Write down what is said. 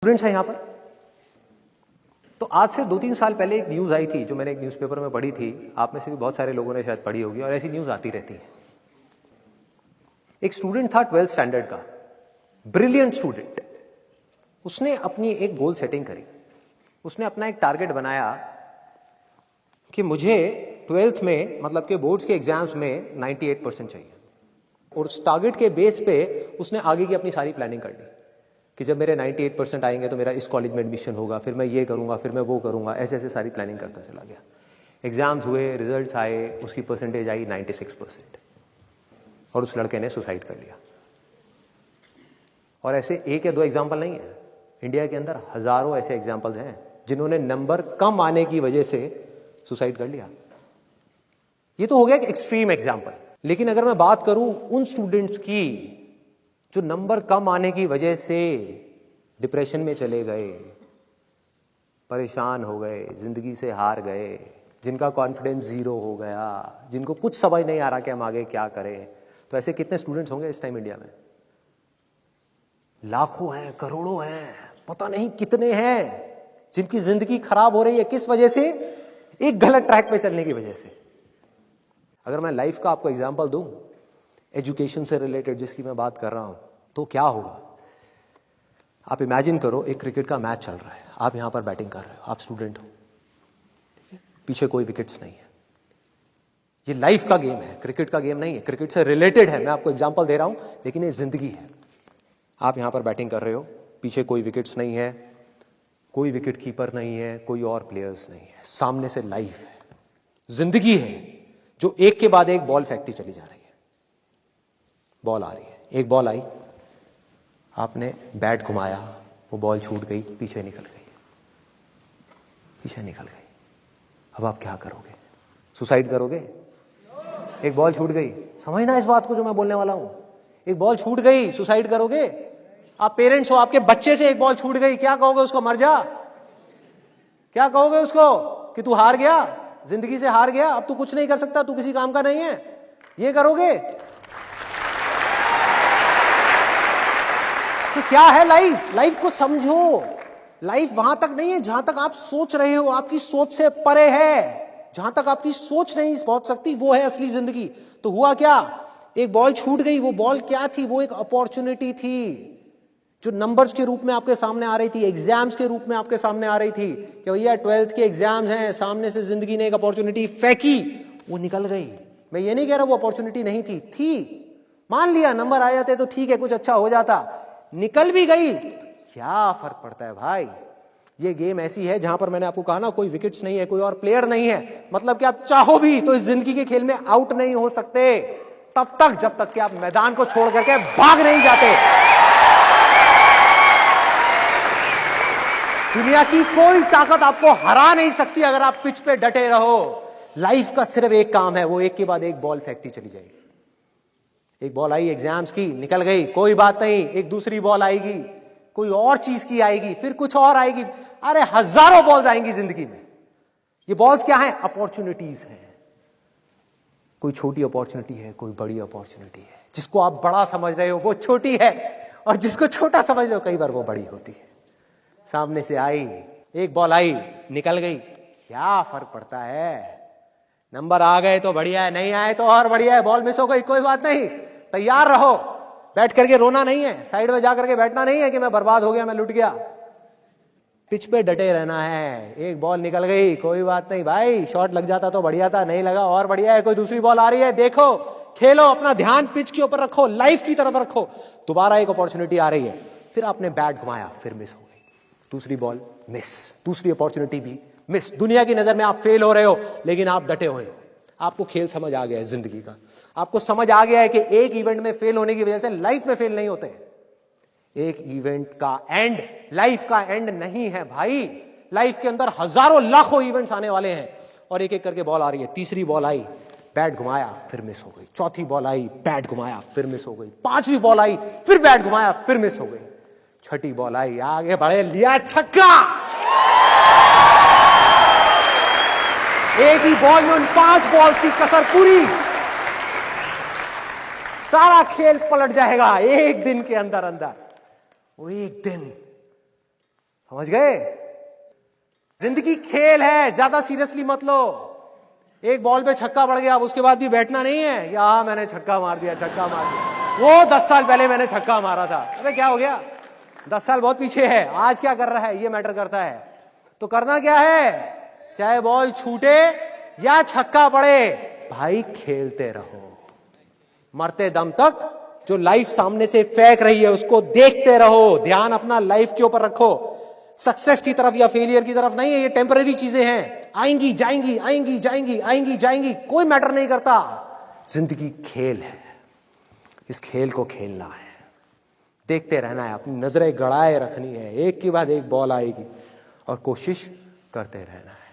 Students हैं यहां पर। तो आज से 2-3 साल पहले एक न्यूज आई थी जो मैंने एक न्यूज़पेपर में पढ़ी थी, आप में से भी बहुत सारे लोगों ने शायद पढ़ी होगी, और ऐसी न्यूज आती रहती है। एक स्टूडेंट था 12th स्टैंडर्ड का, ब्रिलियंट स्टूडेंट। उसने अपनी एक गोल सेटिंग करी, उसने अपना एक टारगेट बनाया कि मुझे 12th में मतलब के बोर्ड्स के एग्जाम्स में 98% चाहिए, और उस टारगेट के बेस पे उसने आगे की अपनी सारी प्लानिंग कर ली कि जब मेरे 98% आएंगे तो मेरा इस कॉलेज में एडमिशन होगा, फिर मैं ये करूंगा, फिर मैं वो करूंगा, ऐसे ऐसे सारी प्लानिंग करता चला गया। एग्जाम्स हुए, रिजल्ट्स आए, उसकी परसेंटेज आई 96%, और उस लड़के ने सुसाइड कर लिया। और ऐसे एक या दो एग्जाम्पल नहीं है, इंडिया के अंदर हजारों ऐसे एग्जाम्पल्स हैं जिन्होंने नंबर कम आने की वजह से सुसाइड कर लिया। ये तो हो गया एक एक्सट्रीम एग्जाम्पल, लेकिन अगर मैं बात करूं उन स्टूडेंट्स की जो नंबर कम आने की वजह से डिप्रेशन में चले गए, परेशान हो गए, जिंदगी से हार गए, जिनका कॉन्फिडेंस जीरो हो गया, जिनको कुछ समझ नहीं आ रहा कि हम आगे क्या करें, तो ऐसे कितने स्टूडेंट्स होंगे इस टाइम इंडिया में? लाखों हैं, करोड़ों हैं, पता नहीं कितने हैं जिनकी जिंदगी खराब हो रही है। किस वजह से? एक गलत ट्रैक पे चलने की वजह से। अगर मैं लाइफ का आपको एग्जांपल दूं, एजुकेशन से रिलेटेड जिसकी मैं बात कर रहा हूं, तो क्या होगा? आप इमेजिन करो एक क्रिकेट का मैच चल रहा है, आप यहां पर बैटिंग कर रहे हो, आप स्टूडेंट हो, पीछे कोई विकेट्स नहीं है। ये लाइफ का गेम है, क्रिकेट का गेम नहीं है, क्रिकेट से रिलेटेड है, मैं आपको एग्जांपल दे रहा हूं, लेकिन ये जिंदगी है। आप यहां पर बैटिंग कर रहे हो, पीछे कोई विकेट्स नहीं है, कोई विकेट कीपर नहीं है, कोई और प्लेयर्स नहीं है, सामने से लाइफ है, जिंदगी है जो एक के बाद एक बॉल फेंकती चली जा रही है। बॉल आ रही है, एक बॉल आई, आपने बैट घुमाया, वो बॉल छूट गई, पीछे निकल गई, पीछे निकल गई। अब आप क्या करोगे? सुसाइड करोगे? एक बॉल छूट गई, समझना इस बात को जो मैं बोलने वाला हूं। एक बॉल छूट गई, सुसाइड करोगे? आप पेरेंट्स हो, आपके बच्चे से एक बॉल छूट गई, क्या कहोगे उसको? मर जा? क्या कहोगे उसको कि तू हार गया, जिंदगी से हार गया, अब तू कुछ नहीं कर सकता, तू किसी काम का नहीं है? ये करोगे? तो क्या है लाइफ? लाइफ को समझो। लाइफ वहां तक नहीं है जहां तक आप सोच रहे हो, आपकी सोच से परे है। जहां तक आपकी सोच नहीं पहुंच सकती वो है असली जिंदगी। तो हुआ क्या? एक बॉल छूट गई। वो बॉल क्या थी? वो एक अपॉर्चुनिटी थी जो नंबर्स के रूप में आपके सामने आ रही थी, एग्जाम्स के रूप में आपके सामने आ रही थी कि भैया 12th के एग्जाम्स हैं, सामने से जिंदगी ने एक अपॉर्चुनिटी फेंकी, वो निकल गई। मैं ये नहीं कह रहा वो अपॉर्चुनिटी नहीं थी, मान लिया नंबर आ जाते तो ठीक है, कुछ अच्छा हो जाता, निकल भी गई, क्या फर्क पड़ता है भाई? ये गेम ऐसी है जहां पर मैंने आपको कहा ना, कोई विकेट्स नहीं है, कोई और प्लेयर नहीं है, मतलब कि आप चाहो भी तो इस जिंदगी के खेल में आउट नहीं हो सकते तब तक जब तक कि आप मैदान को छोड़ करके भाग नहीं जाते। दुनिया की कोई ताकत आपको हरा नहीं सकती अगर आप पिच पे डटे रहो। लाइफ का सिर्फ एक काम है, वो एक के बाद एक बॉल फेंकती चली जाएगी। एक बॉल आई एग्जाम्स की, निकल गई, कोई बात नहीं, एक दूसरी बॉल आएगी, कोई और चीज की आएगी, फिर कुछ और आएगी। अरे हजारों बॉल्स आएंगी जिंदगी में। ये बॉल्स क्या है? अपॉर्चुनिटीज हैं। कोई छोटी अपॉर्चुनिटी है, कोई बड़ी अपॉर्चुनिटी है। जिसको आप बड़ा समझ रहे हो वो छोटी है, और जिसको छोटा समझ रहे हो कई बार वो बड़ी होती है। सामने से आई, एक बॉल आई, निकल गई, क्या फर्क पड़ता है? नंबर आ गए तो बढ़िया है, नहीं आए तो और बढ़िया है, बॉल मिस हो गई, कोई बात नहीं, तैयार रहो। बैठ करके रोना नहीं है, साइड में जाकर के बैठना नहीं है कि मैं बर्बाद हो गया, मैं लुट गया। पिच पे डटे रहना है। एक बॉल निकल गई, कोई बात नहीं भाई, शॉट लग जाता तो बढ़िया था, नहीं लगा और बढ़िया है, कोई दूसरी बॉल आ रही है, देखो, खेलो, अपना ध्यान पिच के ऊपर रखो, लाइफ की तरफ रखो। दोबारा एक अपॉर्चुनिटी आ रही है, फिर आपने बैट घुमाया, फिर मिस हो गई, दूसरी बॉल मिस, दूसरी अपॉर्चुनिटी भी मिस। दुनिया की नजर में आप फेल हो रहे हो, लेकिन आप डटे हुए हो। आपको खेल समझ आ गया है जिंदगी का, आपको समझ आ गया है कि एक इवेंट में फेल होने की वजह से लाइफ में फेल नहीं होते हैं। एक इवेंट का एंड लाइफ का एंड नहीं है भाई। लाइफ के अंदर हजारों लाखों इवेंट्स आने वाले हैं, और एक एक करके बॉल आ रही है। तीसरी बॉल आई, बैट घुमाया, फिर मिस हो गई। चौथी बॉल आई, बैट घुमाया, फिर मिस हो गई। पांचवी बॉल आई, फिर बैट घुमाया, फिर मिस हो गई। छठी बॉल आई, आगे बढ़े, लिया छक्का। एक ही बॉल में उन 5 बॉल्स की कसर पूरी, सारा खेल पलट जाएगा एक दिन के अंदर अंदर। वो एक दिन समझ गए? जिंदगी खेल है, ज्यादा सीरियसली मत लो। एक बॉल पे छक्का पड़ गया, अब उसके बाद भी बैठना नहीं है या मैंने छक्का मार दिया, छक्का मार दिया, वो 10 साल पहले मैंने छक्का मारा था। अबे क्या हो गया, 10 साल बहुत पीछे है, आज क्या कर रहा है ये मैटर करता है। तो करना क्या है, चाहे बॉल छूटे या छक्का पड़े, भाई खेलते रहो मरते दम तक। जो लाइफ सामने से फेंक रही है उसको देखते रहो, ध्यान अपना लाइफ के ऊपर रखो, सक्सेस की तरफ या फेलियर की तरफ नहीं है। ये टेम्पररी चीजें हैं, आएंगी जाएंगी, आएंगी जाएंगी, आएंगी जाएंगी, कोई मैटर नहीं करता। जिंदगी खेल है, इस खेल को खेलना है, देखते रहना है, अपनी नजरें गड़ाए रखनी है, एक के बाद एक बॉल आएगी और कोशिश करते रहना है।